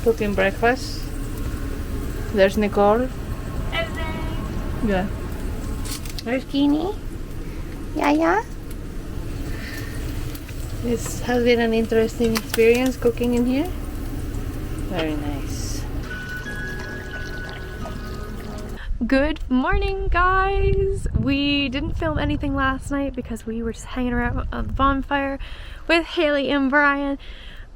cooking breakfast. There's Nicole. Yeah. There's Kini. Yeah. This has been an interesting experience cooking in here. Very nice. Good morning, guys! We didn't film anything last night because we were just hanging around on the bonfire with Hayley and Brian,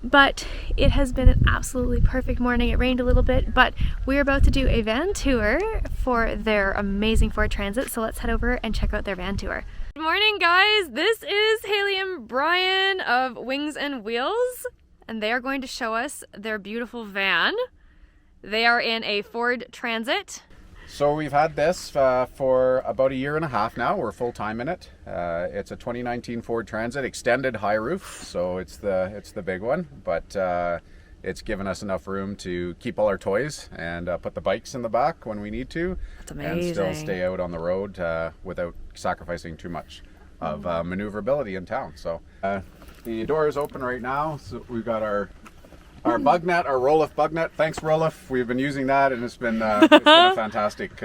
but it has been an absolutely perfect morning. It rained a little bit, but we're about to do a van tour for their amazing Ford Transit, so let's head over and check out their van tour. Good morning, guys! This is Hayley and Brian of Wings and Wheels, and they are going to show us their beautiful van. They are in a Ford Transit. So we've had this for about a year and a half now. We're full-time in it. It's a 2019 Ford Transit extended high roof, so it's the big one, but it's given us enough room to keep all our toys and put the bikes in the back when we need to. That's amazing. And still stay out on the road without sacrificing too much of maneuverability in town. So the door is open right now. So we've got our bug net, our roll-off bug net. Thanks, roll-off. We've been using that, and it's been a fantastic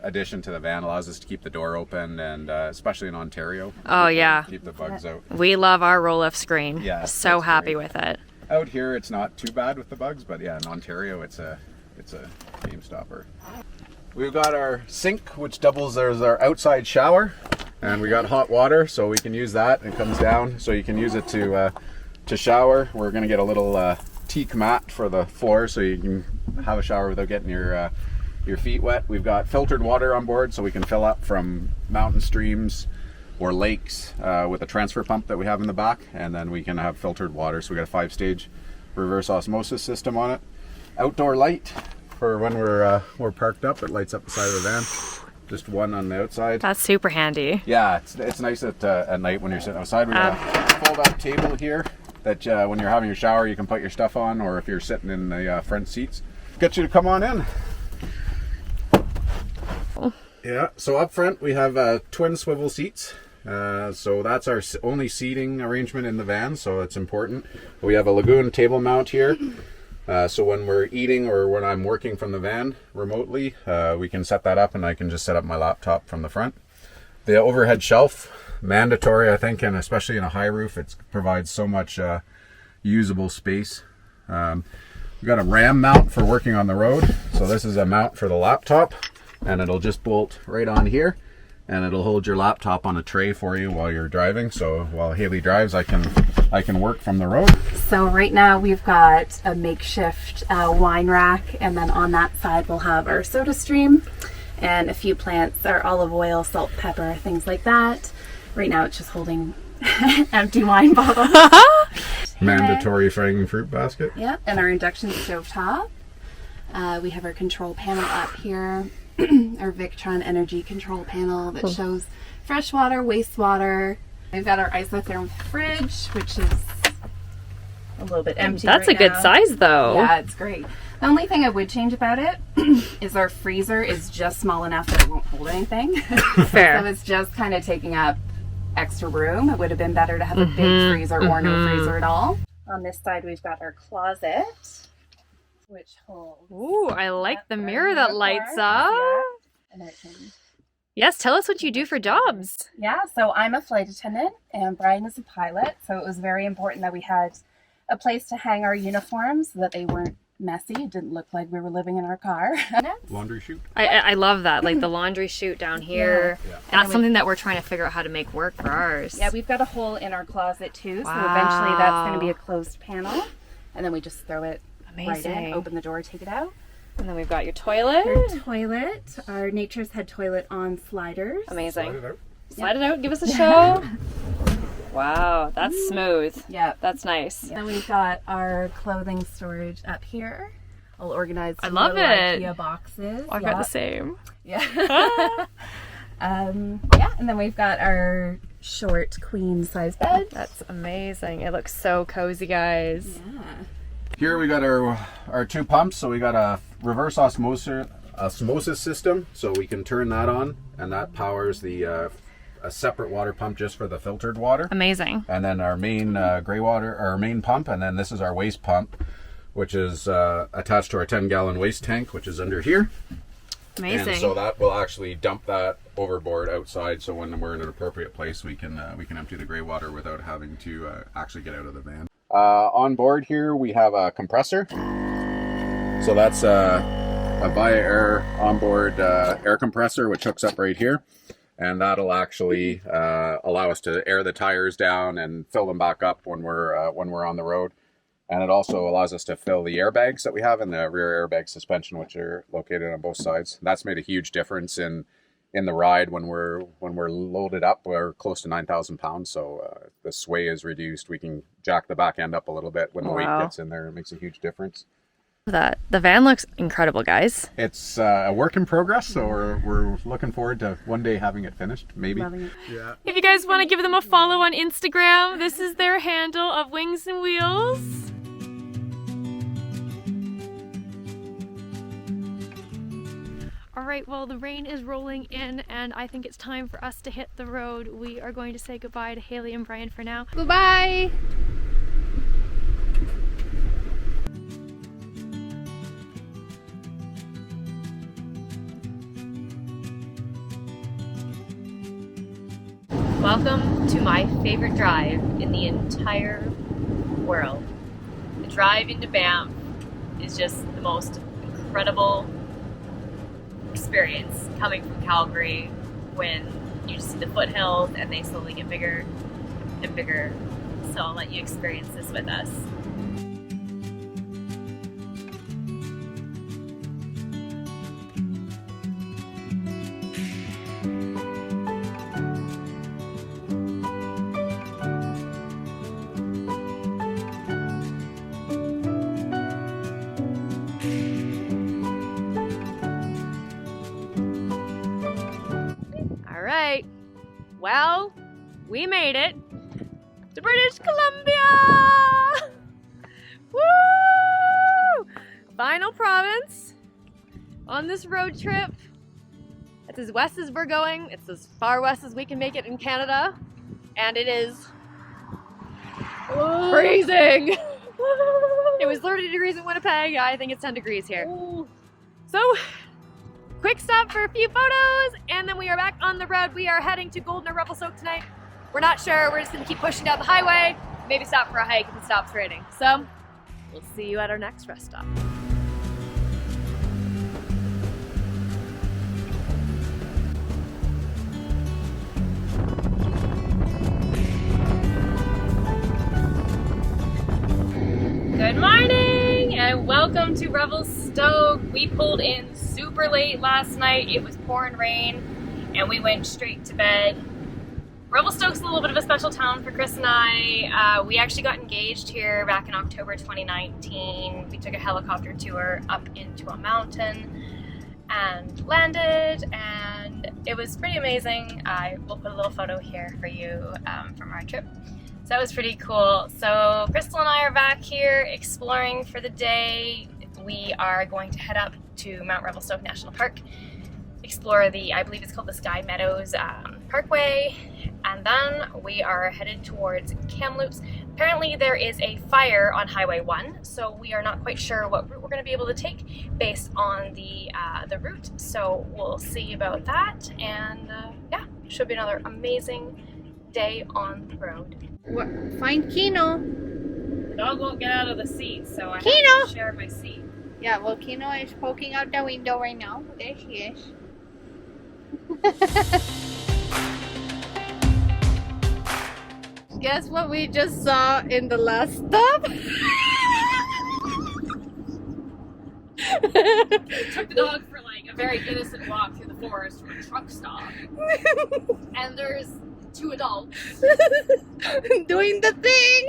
addition to the van. Allows us to keep the door open, and especially in Ontario. Oh yeah, keep the bugs out. We love our roll-off screen. Yeah, so happy with it. Out here, it's not too bad with the bugs, but yeah, in Ontario, it's a game stopper. We've got our sink, which doubles as our outside shower, and we got hot water, so we can use that. It comes down, so you can use it to shower. We're gonna get a little teak mat for the floor, so you can have a shower without getting your feet wet. We've got filtered water on board, so we can fill up from mountain streams or lakes with a transfer pump that we have in the back, and then we can have filtered water. So we got a 5-stage reverse osmosis system on it. Outdoor light for when we're parked up. It lights up the side of the van. Just one on the outside. That's super handy. Yeah, it's nice at night when you're sitting outside. We got a fold-out table here that when you're having your shower, you can put your stuff on, or if you're sitting in the front seats. Get you to come on in. Yeah, so up front we have twin swivel seats. So that's our only seating arrangement in the van, so it's important. We have a Lagoon table mount here. So when we're eating or when I'm working from the van remotely, we can set that up, and I can just set up my laptop from the front. The overhead shelf, mandatory, I think, and especially in a high roof, it provides so much usable space. We've got a ram mount for working on the road. So this is a mount for the laptop, and it'll just bolt right on here, and it'll hold your laptop on a tray for you while you're driving. So while Hayley drives, I can work from the road. So right now we've got a makeshift wine rack, and then on that side we'll have our soda stream and a few plants, our olive oil, salt, pepper, things like that. Right now it's just holding empty wine bottles. Mandatory frying fruit basket. Yeah, and our induction stove top. We have our control panel up here. Our Victron energy control panel that shows fresh water, wastewater. We've got our isotherm fridge, which is a little bit empty. That's right a good now. size, though. Yeah, it's great. The only thing I would change about it is our freezer is just small enough that it won't hold anything. Fair. So it's just kind of taking up extra room. It would have been better to have a big freezer or no freezer at all. On this side, we've got our closet, which holds. Ooh, I like the mirror that lights up. Yeah. And it can... Yes, tell us what you do for jobs. Yeah, so I'm a flight attendant and Brian is a pilot. So it was very important that we had a place to hang our uniforms so that they weren't messy. It didn't look like we were living in our car. Laundry chute. I love that, like the laundry chute down here. Yeah. That's something that we're trying to figure out how to make work for ours. Yeah, we've got a hole in our closet too. Wow. So eventually that's going to be a closed panel. And then we just throw it Amazing. right in, open the door, take it out. And then we've got your toilet. Our toilet, our Nature's Head toilet on sliders. Amazing. Slide it out. Slide it out, give us a show. Wow, that's smooth. Yeah. That's nice. Then we've got our clothing storage up here. All organized. I love little it. IKEA boxes. I've got the same. Yeah. Yeah, and then we've got our short queen size bed. That's amazing. It looks so cozy, guys. Yeah. Here we got our two pumps. So we got a reverse osmosis system, so we can turn that on, and that powers the a separate water pump just for the filtered water. Amazing. And then our main gray water, our main pump, and then this is our waste pump, which is attached to our 10-gallon waste tank, which is under here. Amazing. And so that will actually dump that overboard outside, so when we're in an appropriate place, we can empty the gray water without having to actually get out of the van. On board here, we have a compressor. So that's a VANLIFE onboard air compressor, which hooks up right here. And that'll actually allow us to air the tires down and fill them back up when we're on the road. And it also allows us to fill the airbags that we have in the rear airbag suspension, which are located on both sides. That's made a huge difference in the ride when we're loaded up. We're close to 9,000 pounds, so the sway is reduced. We can jack the back end up a little bit when the weight gets in there. It makes a huge difference. The van looks incredible, guys. It's a work in progress, so we're looking forward to one day having it finished, maybe. Yeah. If you guys want to give them a follow on Instagram, this is their handle of Wings and Wheels. All right, well, the rain is rolling in and I think it's time for us to hit the road. We are going to say goodbye to Hayley and Brian for now. Goodbye! Welcome to my favorite drive in the entire world. The drive into Banff is just the most incredible experience coming from Calgary when you just see the foothills and they slowly get bigger and bigger. So I'll let you experience this with us. Alright, well, we made it to British Columbia! Woo! Final province on this road trip. It's as west as we're going. It's as far west as we can make it in Canada. And it is freezing! It was 30 degrees in Winnipeg. I think it's 10 degrees here. So, quick stop for a few photos, and then we are back on the road. We are heading to Golden or Revelstoke tonight. We're not sure. We're just going to keep pushing down the highway. Maybe stop for a hike if it stops raining. So, we'll see you at our next rest stop. Good morning and welcome to Revelstoke. We pulled in super late last night. It was pouring rain and we went straight to bed. Revelstoke's a little bit of a special town for Chris and I. We actually got engaged here back in October 2019. We took a helicopter tour up into a mountain and landed, and it was pretty amazing. I will put a little photo here for you from our trip. So that was pretty cool. So Crystal and I are back here exploring for the day. We are going to head up to Mount Revelstoke National Park, explore the, I believe it's called the Sky Meadows Parkway, and then we are headed towards Kamloops. Apparently there is a fire on Highway 1, so we are not quite sure what route we're going to be able to take based on the route. So we'll see about that, and yeah, should be another amazing day on the road. Find Kino. The dog won't get out of the seat, so I Kino! have to share my seat. Yeah, well, Kino is poking out the window right now. There she is. Guess what we just saw in the last stop? Took the dog for like a very innocent walk through the forest for a truck stop. And there's 2 adults doing the thing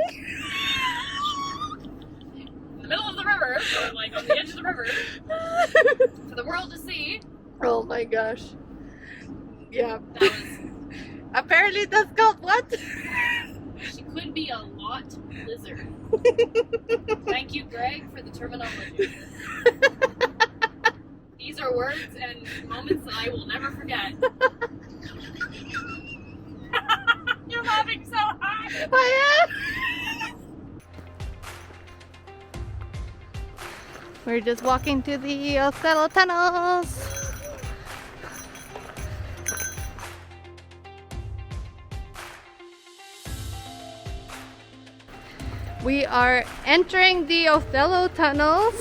in the middle of the river, or like on the edge of the river, for the world to see. Oh my gosh. Yeah. That was, apparently that's called what? she could be a lot lizard. Thank you, Greg, for the terminology. These are words and moments that I will never forget. You're laughing so hard. I am. We're just walking to the Othello tunnels. We are entering the Othello tunnels.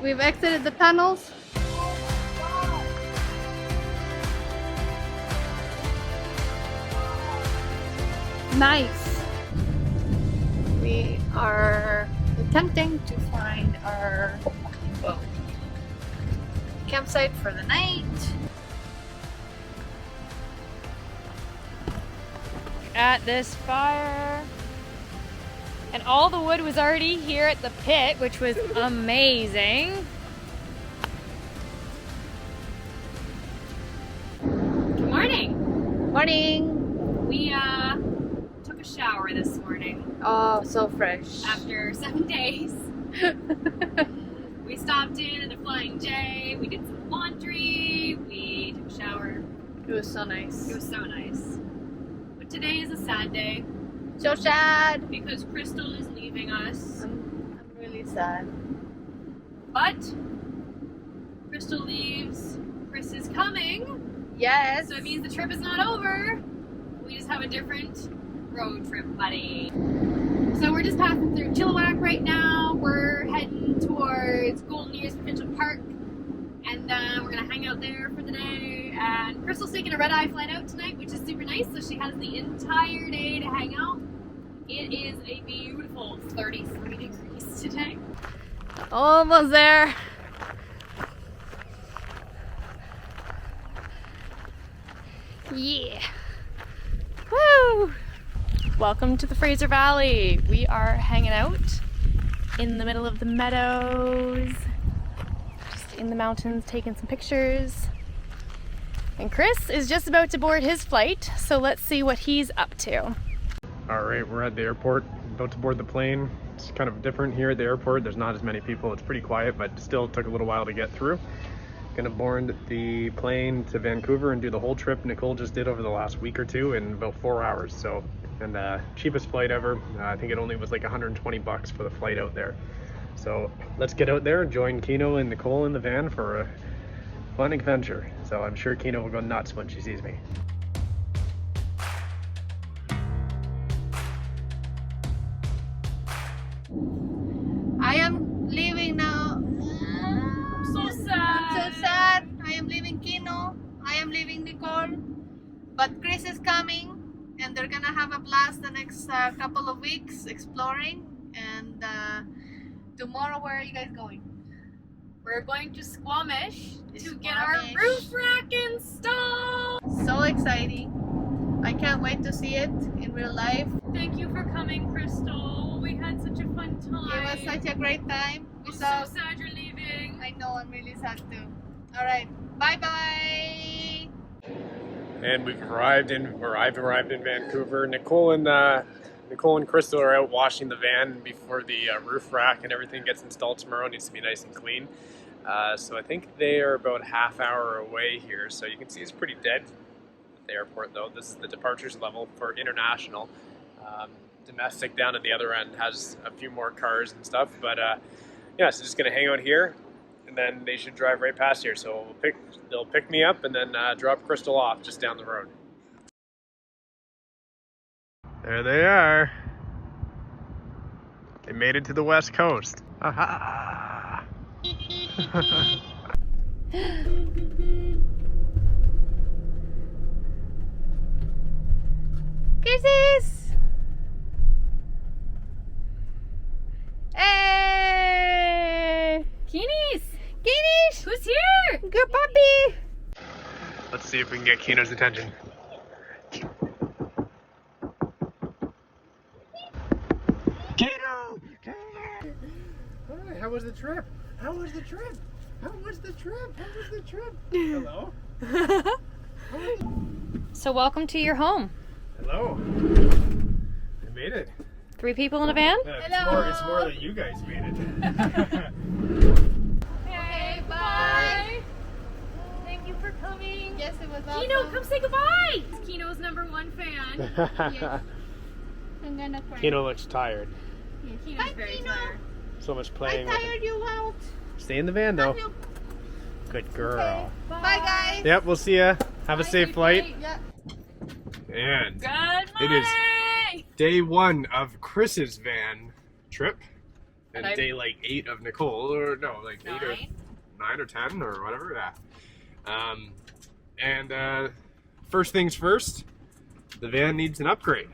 We've exited the tunnels. Nice. We are attempting to find our campsite for the night. At this fire. And all the wood was already here at the pit, which was amazing. Good morning. Morning. We took a shower this morning. Oh, so fresh. After 7 days. We stopped in at the Flying J, we did some laundry, we took a shower. It was so nice. It was so nice. But today is a sad day. So sad. Because Crystal is leaving us. I'm really sad. But Crystal leaves, Chris is coming. Yes. So it means the trip is not over. We just have a different road trip buddy. So we're just passing through Chilliwack right now. We're heading towards Golden Ears Provincial Park. And we're gonna hang out there for the day. And Crystal's taking a red-eye flight out tonight, which is super nice. So she has the entire day to hang out. It is a beautiful 33 degrees today. Almost there. Yeah. Woo! Welcome to the Fraser Valley. We are hanging out in the middle of the meadows, just in the mountains, taking some pictures. And Chris is just about to board his flight, so let's see what he's up to. All right, we're at the airport, about to board the plane. It's kind of different here at the airport. There's not as many people. It's pretty quiet, but still took a little while to get through. Gonna board the plane to Vancouver and do the whole trip Nicole just did over the last week or two in about 4 hours. So, and cheapest flight ever. I think it only was like 120 bucks for the flight out there. So let's get out there and join Kino and Nicole in the van for a fun adventure. So I'm sure Kino will go nuts when she sees me. I am leaving now. So sad. So sad. I am leaving Kino. I am leaving Nicole. But Chris is coming and they're gonna have a blast the next couple of weeks exploring. And tomorrow, where are you guys going? We're going to Squamish to get Squamish. our roof rack installed. So exciting. I can't wait to see it in real life. Thank you for coming, Crystal. We had such a fun time. It was such a great time. I'm so sad you're leaving. I know, I'm really sad too. Alright, bye-bye! And we've arrived in Vancouver. Nicole and Crystal are out washing the van before the roof rack and everything gets installed tomorrow. It needs to be nice and clean. So I think they are about half hour away here. So you can see it's pretty dead at the airport though. This is the departures level for international. Domestic down at the other end has a few more cars and stuff. But yeah, so just gonna hang out here. And then they should drive right past here. So they'll pick me up and then drop Crystal off just down the road. There they are. They made it to the West Coast. Aha! Kisses! Hey! Keenies! Kitties! Who's here? Good puppy! Let's see if we can get Kino's attention. Kino! Hi, how was the trip? How was the trip? How was the trip? How was the trip? Hello? So welcome to your home. Hello. I made it. 3 people in a van? It's more that you guys made it. Okay, bye. Thank you for coming. Yes, it was Kino, awesome. come say goodbye. Kino's #1 fan. Yes. I'm gonna cry. Kino looks tired. Yeah, Kino's Bye, very Kino. tired. So much I playing with him. tired you out. Stay in the van though. Love you. Good girl. Okay. Bye, guys. Yep, we'll see ya. Have a safe flight. Yeah. And Good it morning. is day 1 of Chris's van trip. And And day like 8 of Nicole, or no, like 8 or 9. 9 or 10 or whatever, yeah. First things first, the van needs an upgrade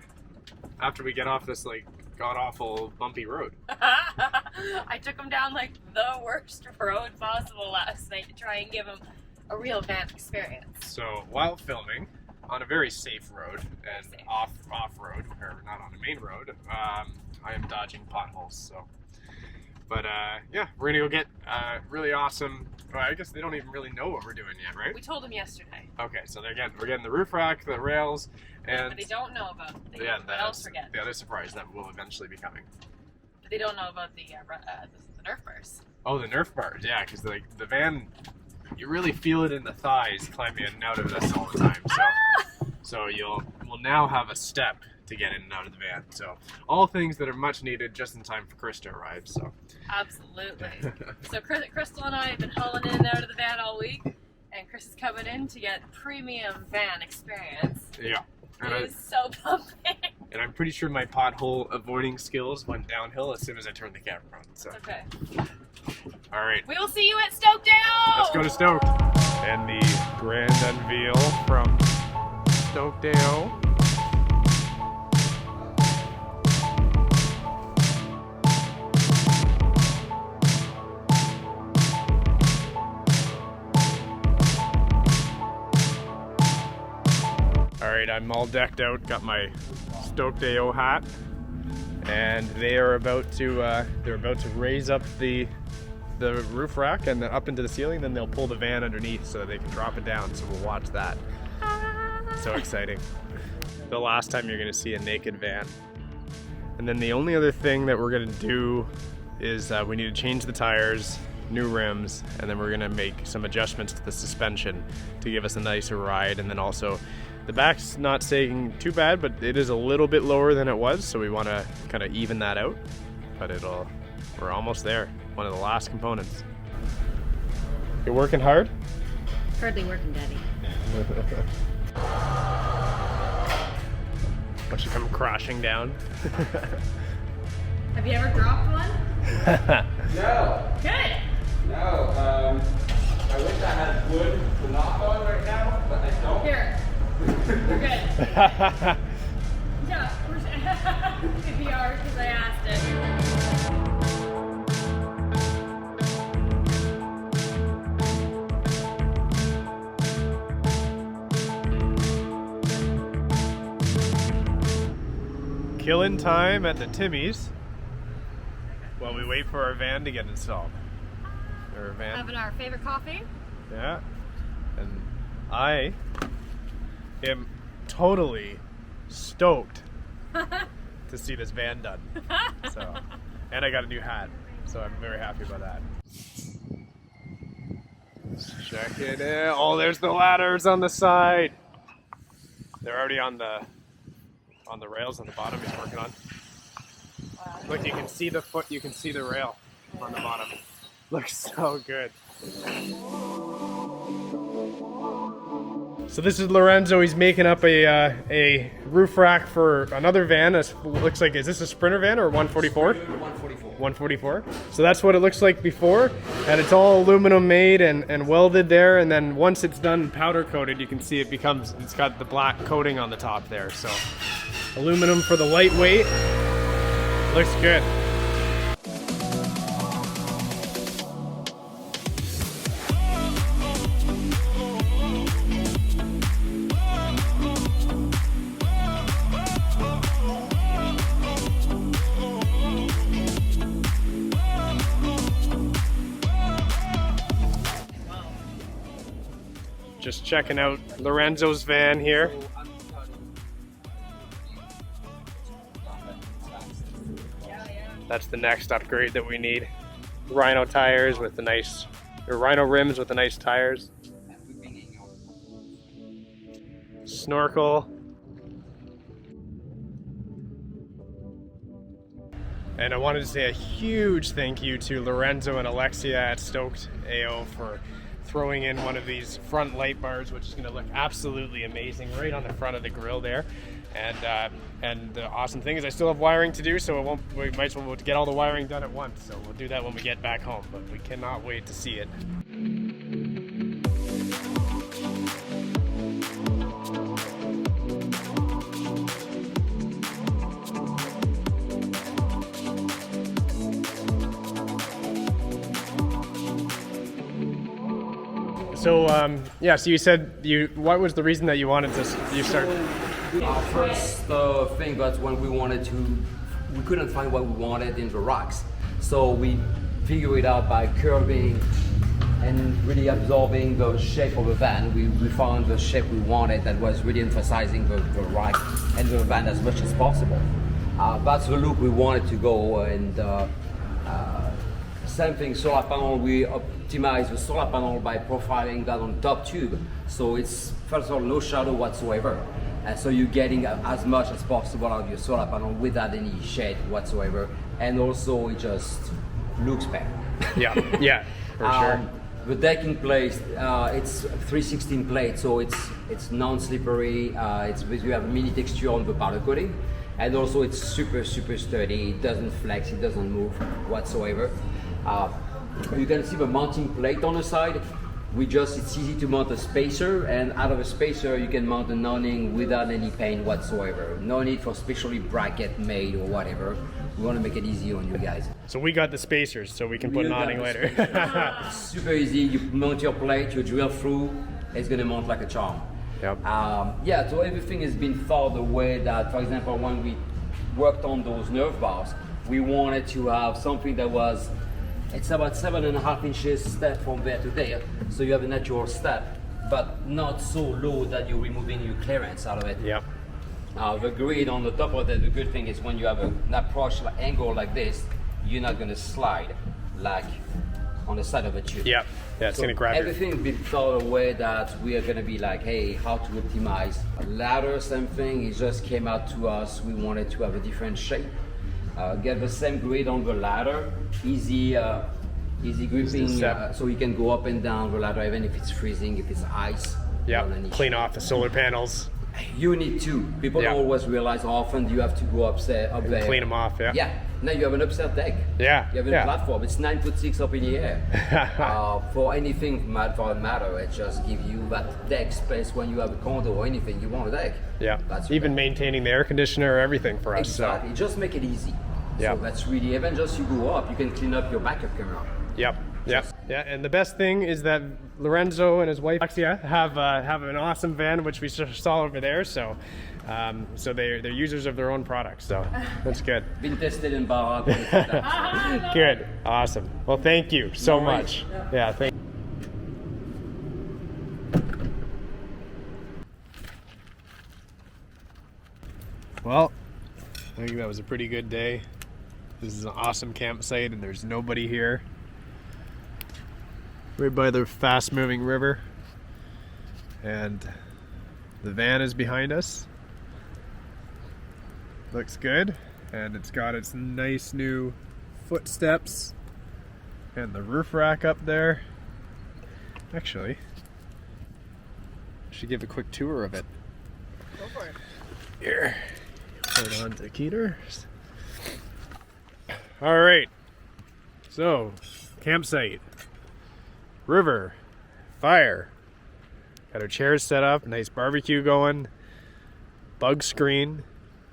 after we get off this like god-awful bumpy road. I took him down like the worst road possible last night to try and give him a real van experience. So while filming on a very safe road and Safe. off road, or not on a main road, I am dodging potholes. So, but yeah, we're gonna go get really awesome. Well, I guess they don't even really know what we're doing yet, right? We told him yesterday, Okay, so we're getting the roof rack, the rails, and but they don't know about yeah, what else we're getting. the other surprise that will eventually be coming. But they don't know about the Nerf bars. Oh, the Nerf bars, yeah, because like the van, you really feel it in the thighs climbing in and out of this all the time. So we'll now have a step to get in and out of the van. So all things that are much needed just in time for Chris to arrive. So Absolutely. So Crystal and I have been hauling in and out of the van all week, and Chris is coming in to get premium van experience. yeah, and, It is so pumping. and I'm pretty sure my pothole avoiding skills went downhill as soon as I turned the camera on. So Okay. all right. We will see you at Stokedale! Let's go to Stoke. And the grand unveil from Stokedale. Alright, I'm all decked out, got my Stokedale hat, and they are about to raise up the roof rack and then up into the ceiling, then they'll pull the van underneath so they can drop it down, so we'll watch that. So exciting. The last time you're gonna see a naked van. And then the only other thing that we're gonna do is we need to change the tires, new rims, and then we're gonna make some adjustments to the suspension to give us a nicer ride. And then also the back's not saying too bad, but it is a little bit lower than it was, so we wanna kind of even that out. But we're almost there. One of the last components. You're working hard? Hardly working, Daddy. Watch it come crashing down. Have you ever dropped one? No, Good! no. I wish I had wood to knock on right now, but I don't. Here. We're good. Yeah, if you are, because I asked it. Killing time at the Timmy's while we wait for our van to get installed. Our van. Having our favorite coffee. Yeah. And I am totally stoked to see this van done. So, and I got a new hat, so I'm very happy about that. Check it out. Oh, there's the ladders on the side. They're already on the rails on the bottom he's working on. Look, you can see the foot, you can see the rail on the bottom. Looks so good. So this is Lorenzo. He's making up a roof rack for another van. It looks like, is this a Sprinter van or 144? 144. 144. So that's what it looks like before, and it's all aluminum made and welded there. And then once it's done powder coated, you can see it's got the black coating on the top there. So aluminum for the lightweight. Looks good. Just checking out Lorenzo's van here. That's the next upgrade that we need. Rhino tires with the nice, or Rhino rims with the nice tires. snorkel. And I wanted to say a huge thank you to Lorenzo and Alexia at Stoked AO for throwing in one of these front light bars, which is going to look absolutely amazing right on the front of the grill there. And the awesome thing is I still have wiring to do, so we might as well get all the wiring done at once. So we'll do that when we get back home, but we cannot wait to see it. So yeah, so you said what was the reason that you wanted to start? Our first thing was when we couldn't find what we wanted in the rocks. So we figured it out by curving and really absorbing the shape of the van. We found the shape we wanted that was really emphasizing the rock and the van as much as possible. That's the look we wanted to go, and same thing, solar panel, we optimize the solar panel by profiling that on top tube. So it's, first of all, no shadow whatsoever. And so you're getting as much as possible out of your solar panel without any shade whatsoever. And also it just looks better. Yeah, yeah, for sure. The decking plate, it's 316 plate, so it's non-slippery. You have a mini texture on the powder coating. And also it's super sturdy. It doesn't flex, it doesn't move whatsoever. You can see the mounting plate on the side. It's easy to mount a spacer, and out of a spacer you can mount an awning without any pain whatsoever. No need for specially bracket made or whatever. We want to make it easy on you guys. So we got the spacers, so we can put an awning later. It's super easy. You mount your plate, you drill through, it's going to mount like a charm. Yep. Yeah, so everything has been thought the way that, for example, when we worked on those nerve bars, we wanted to have something that was, it's about 7.5 inches step from there to there, so you have a natural step, but not so low that you're removing your clearance out of it. Yep. The grid on the top of that, the good thing is when you have an approach angle like this, you're not going to slide like on the side of a tube. Yep. Yeah, it's going to grab everything been thought away that we are going to be like, hey, how to optimize. A ladder, same thing, it just came out to us. We wanted to have a different shape. Get the same grid on the ladder, easy gripping, so you can go up and down the ladder even if it's freezing, if it's ice. Yeah, clean off the solar panels. You need to. People don't always realize how often you have to go up there. Clean them off, yeah. Yeah, now you have an upstairs deck. Yeah. You have a platform, it's 9'6" up in the air. For anything for that matter, it just gives you that deck space when you have a condo or anything, you want a deck. Yeah, even maintaining the air conditioner, everything for us. Exactly, So. just make it easy. Yeah. So that's really, even just you go up, you can clean up your backup camera. Yep. Yep. Yeah, and the best thing is that Lorenzo and his wife Alexia have an awesome van, which we saw over there. So, so they're users of their own products. So that's good. Been tested in Banff. Good. Awesome. Well, thank you so much. Yeah. Thank. Well, I think that was a pretty good day. This is an awesome campsite, and there's nobody here. Right by the fast-moving river, and the van is behind us. Looks good, and it's got its nice new footsteps and the roof rack up there. Actually, I should give a quick tour of it. Go for it. Here, put it on to Keeters. All right, so campsite. River, fire, got our chairs set up, nice barbecue going, bug screen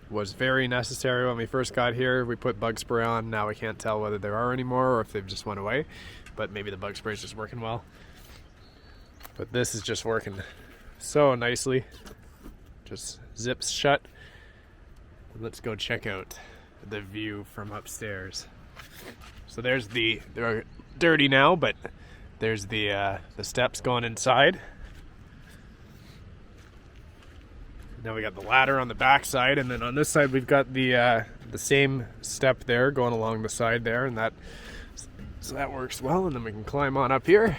was very necessary when we first got here. We put bug spray on, now we can't tell whether there are anymore or if they've just went away, but maybe the bug spray is just working well. But this is just working so nicely, just zips shut. Let's go check out the view from upstairs. So there's they're dirty now, but there's the steps going inside. Now we got the ladder on the back side, and then on this side we've got the same step there going along the side there, and so that works well. And then we can climb on up here,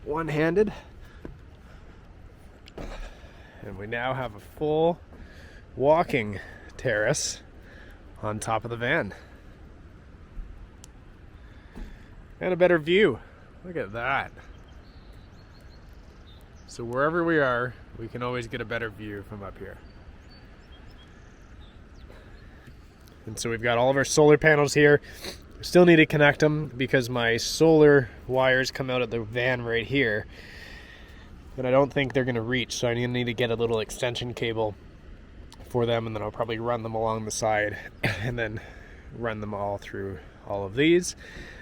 one-handed. and we now have a full walking terrace on top of the van. And a better view. Look at that. So wherever we are, we can always get a better view from up here. And so we've got all of our solar panels here. Still need to connect them because my solar wires come out of the van right here. And I don't think they're going to reach, so I need to get a little extension cable for them, and then I'll probably run them along the side and then run them all through all of these.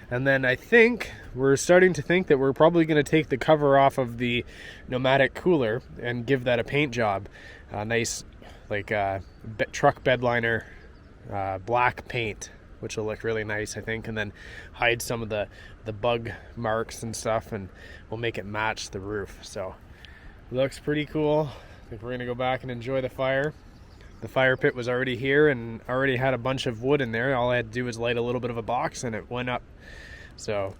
And then I think we're starting to think that we're probably going to take the cover off of the Nomadic cooler and give that a paint job. A nice like truck bed liner black paint, which will look really nice, I think, and then hide some of the bug marks and stuff, and we'll make it match the roof. So looks pretty cool. I think we're gonna go back and enjoy the fire. The fire pit was already here and already had a bunch of wood in there. All I had to do was light a little bit of a box and it went up. So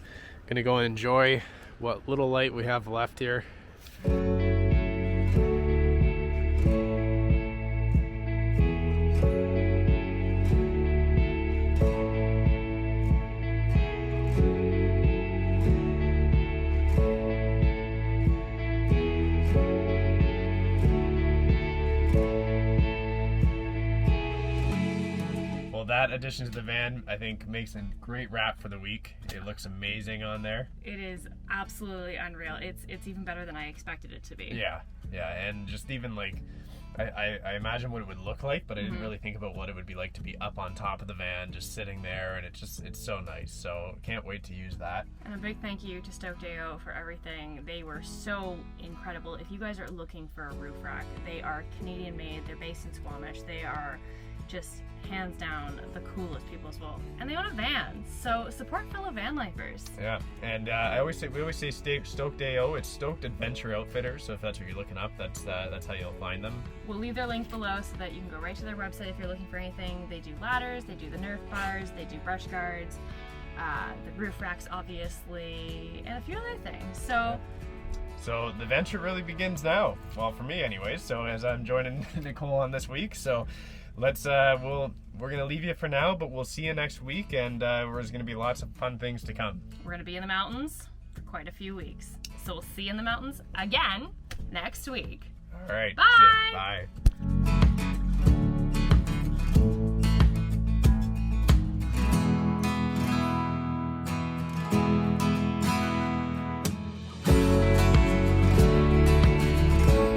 gonna go and enjoy what little light we have left here. That addition to the van, I think, makes a great wrap for the week. It looks amazing on there. It is absolutely unreal. It's even better than I expected it to be. Yeah, and just even like, I imagine what it would look like, but I didn't really think about what it would be like to be up on top of the van, just sitting there, and it's so nice. So can't wait to use that. And a big thank you to Stoked.AO for everything. They were so incredible. If you guys are looking for a roof rack, they are Canadian made. They're based in Squamish. They are just hands down the coolest people as well, and they own a van, so support fellow van lifers. Yeah, and we always say Stoked.AO. It's Stoked Adventure Outfitters, so if that's what you're looking up, that's how you'll find them. We'll leave their link below so that you can go right to their website if you're looking for anything. They do ladders, they do the Nerf bars, they do brush guards, the roof racks obviously, and a few other things. So the venture really begins now. Well, for me anyways, so as I'm joining Nicole on this week, so let's we're gonna leave you for now, but we'll see you next week, and there's gonna be lots of fun things to come. We're gonna be in the mountains for quite a few weeks, so we'll see you in the mountains again next week. All right. Bye. Bye.